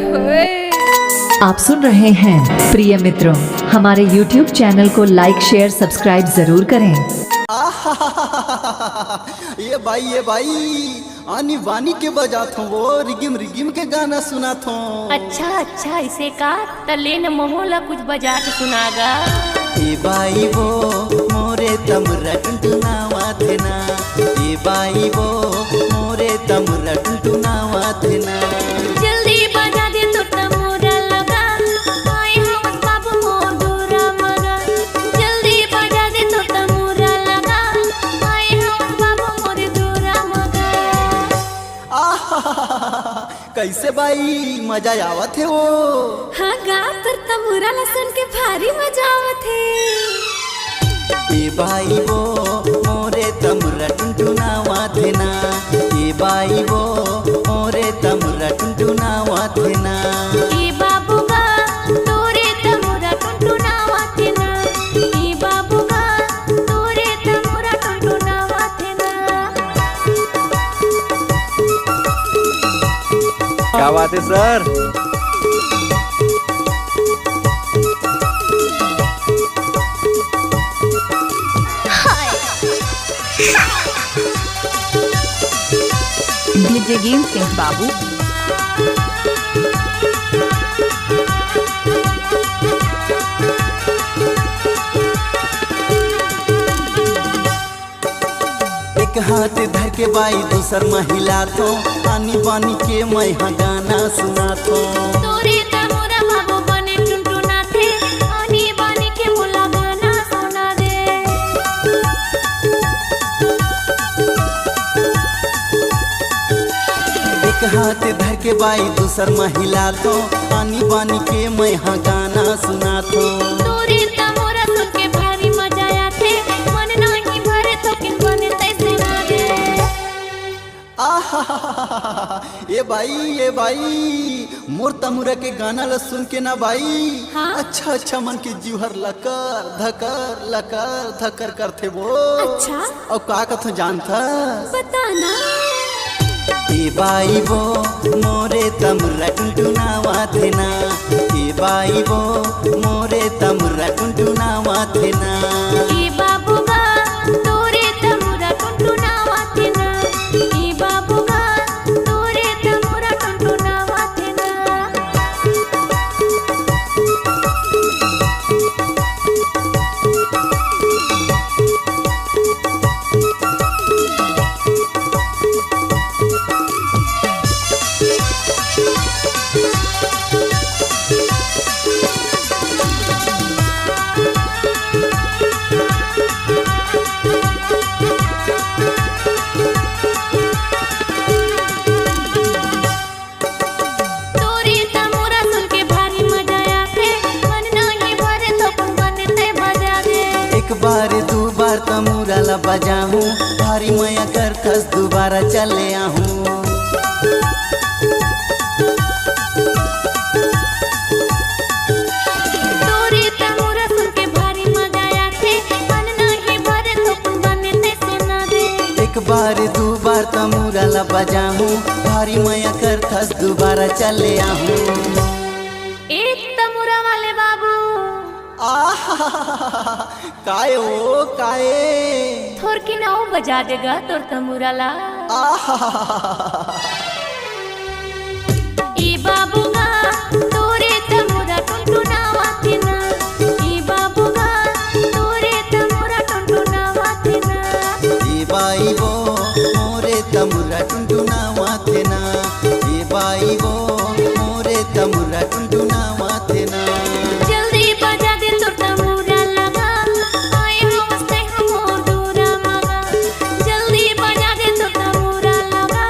होए। आप सुन रहे हैं प्रिय मित्रों, हमारे YouTube चैनल को लाइक शेयर सब्सक्राइब जरूर करें। ये भाई आनी वानी के बजात हूँ, वो रिगिम रिगिम के गाना सुनात हूँ। अच्छा इसे का तले न मोहला कुछ बजा के सुनागा। ए बाई वो मोरे तमरा टुनटुनावा थे ना, ए बाई वो मोरे तमरा टुनटुनावा थे ना। जल्दी बजा दे तो तमोरा लगा, आए हम बाबू मोदूरा मगा। जल्दी बजा दे तो तमोरा लगा, आए हम बाबू मोरे दूरा मगा। कैसे बाई मजा आवत है वो। हाँ गा तर तमोरा लसन के भारी मजा आवत है। ए बाई वो मोरे तमरा टुनटुनावा थे ना, ए बाई वो मोरे तमरा टुनटुनावा थे ना। ए बाबूगा तोरे तमोरा टुनटुनावा थे ना, ए बाबूगा तोरे तमोरा टुनटुनावा थे ना। क्या बात है सर। डीजे गेम सिंह बाबू। एक हाथ धर के बाई दूसर महिला तो आनी बानी के मैं हाँ गाना सुना तो। तोरे तमोरा बाबू बने टुनटुना थे, आनी बानी के मोला गाना सुना दे। एक हाथ धर के बाई दूसर महिला तो आनी बानी के मैं हाँ गाना सुना तो। तोरे तमोरा सुन के भारी मजा आते, मन नहीं भरे तो किन बने तैसे ना दे। ये बाई मोर तमुरा के गाना ला सुन के ना बाई। हाँ? अच्छा मन के जीवहर लकर धकर करथे वो। अच्छा और का कथो जानता बताना। ए बाई वो मोरे तमरा टुनटुनावा थे ना, ए बाई वो मोरे तमरा टुनटुनावा थे ना। ए बाबूगा तोरे तमोरा टुनटुनावा थे ना, ए बाबूगा तोरे तमोरा टुनटुनावा थे ना। तोरे तमोरा सुन के भारी मजा आते, मन नहीं भरे तो कुन बने ते बजा दे। एक बार दो बार तमुरा ला बजाऊं, भारी मया कर थस दोबारा चले आहूं। तोरे तमोरा सुन के भारी मजा आते, मन नहीं भरे तो कुन बने ते सुना दे। एक बार दो बार तमुरा ला बजाऊं, भारी मया कर थस दोबारा चले आहूं। एक तमोरा वाले बाबू काए हो काए। थोर की नाव बजा देगा तोर तमोरा ला। ए बाबूगा तोरे तमोरा टुनटुनावा थे ना, ए बाबूगा तोरे तमोरा टुनटुनावा थे ना। ए बाई वो मोरे तमुरा टुनटुनावा थे ना, ए बाई वो मोरे तमुरा टुनटुनावा थे ना। जल्दी बजा दे तो तमोरा लगा, आए हम से हम दूरा मगा। जल्दी बजा दे तो तमोरा लगा,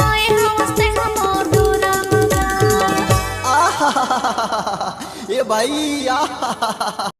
आए हम से हम दूरा मगा। ये भाई